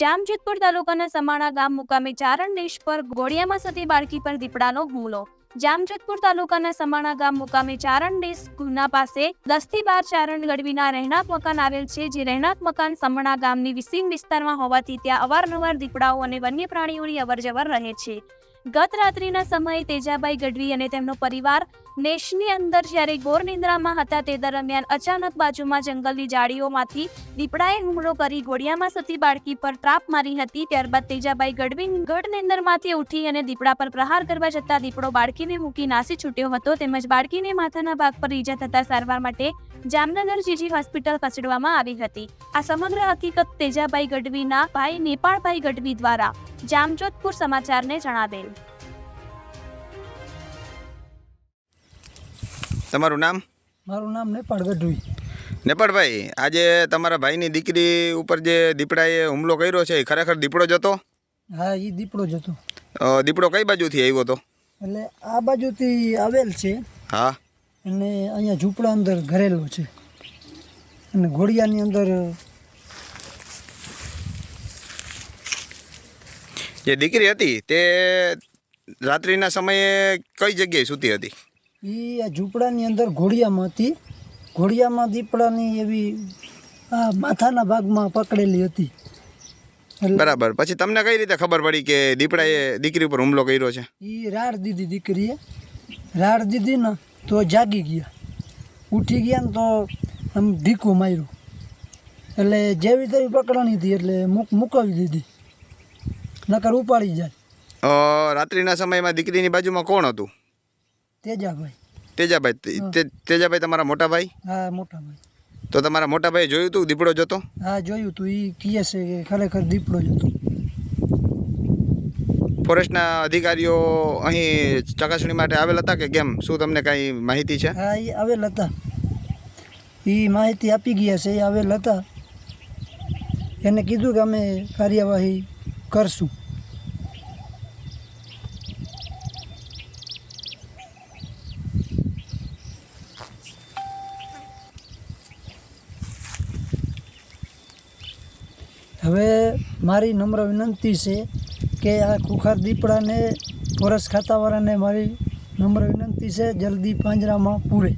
જામજોધપુર તાલુકાના સમાણા ગામ મુકામે ચારણ દેશ પર ઘોડિયામાં સતી બાળકી પર દીપડાનો હુમલો। જામજોધપુર તાલુકાના સમાણા ગામ મુકામે ચારણ દેશ ગુના પાસે 10 થી 12 ચારણ ગઢવીના રહેણાંક મકાન આવેલ છે, જે રહેણાંક મકાન સમાણા ગામની વિસીમ વિસ્તારમાં હોવાથી ત્યાં અવારનવાર દીપડાઓ અને વન્ય પ્રાણીઓની અવરજવર રહે છે। ગત રાત્રિના સમયે તેજાભાઈ ગઢવી અને તેમનો પરિવાર નેશની અંદર જ્યારે ઘોર નિંદ્રામાં હતા તે દરમિયાન અચાનક બાજુમાં જંગલની જાળીઓમાંથી દીપડાએ હુમલો કરી ઘોડિયામાં સતી બાળકી પર ટ્રાપ મારી હતી। ત્યારબાદ તેજાભાઈ ગઢવી ગઢ નિંદરમાંથી ઉઠી અને દીપડા પર પ્રહાર કરવા જતા દીપડો બાળકીને મૂકી નાસી છૂટ્યો હતો, તેમજ બાળકીને માથાના ભાગ પર ઈજા થતા સારવાર માટે જામનગર જીજી હોસ્પિટલ ખસેડવામાં આવી હતી। આ સમગ્ર હકીકત તેજાભાઈ ગઢવીના ભાઈ નેપાળભાઈ ગઢવી દ્વારા જામજોધપુર સમાચારને જણાવેલ। તમારું નામ? મારું નામ નેપાળ ગઢવી। નેપાળભાઈ, આજે તમારા ભાઈની દીકરી ઉપર જે દીપડાએ હુમલો કર્યો છે એ ખરેખર દીપડો જ હતો? હા, એ દીપડો જ હતો। દીપડો કઈ બાજુથી આવ્યો હતો? એટલે આ બાજુથી આવેલ છે। હા, અને અહીંયા ઝૂંપડા અંદર ઘરેલો છે અને ઘોડિયાની અંદર જે દીકરી હતી તે રાત્રિના સમયે કઈ જગ્યાએ સૂતી હતી? એ આ ઝૂંપડાની અંદર ઘોડિયામાં હતી। ઘોડિયામાં દીપડાની એવી આ માથાના ભાગમાં પકડેલી હતી। બરાબર, પછી તમને કઈ રીતે ખબર પડી કે દીપડાએ દીકરી ઉપર હુમલો કર્યો છે? એ રાડ દીધી, દીકરીએ રાડ દીધી ને તો જાગી ગયા, ઉઠી ગયા ને તો આમ ઢીકું માર્યું, એટલે જેવી તેવી પકડાણી હતી એટલે મુકાવી દીધી, નકર ઉપાડી જાય। રાત્રિના સમયમાં દીકરીની બાજુમાં કોણ હતું? તેજાભાઈ। તેજાભાઈ તમારા મોટા ભાઈ? હા, મોટા ભાઈ। તો તમારા મોટા ભાઈ જોયું હતું દીપડો જ હતો? હા, જોયું હતું। એ કહે છે કે ખરેખર દીપડો જ હતો। ફોરેસ્ટના અધિકારીઓ અહીં ચકાસણી માટે આવેલ હતા કે કેમ? શું તમને કાંઈ માહિતી છે? હા, એ આવેલ હતા, એ માહિતી આપી ગયા છે। એ આવેલ હતા, એને કીધું કે અમે કાર્યવાહી કરશું। હવે મારી નમ્ર વિનંતી છે કે આ ખુખાર દીપડાને ફોરેસ્ટ ખાતાવાળાને મારી નમ્ર વિનંતી છે જલ્દી પાંજરામાં પૂરે।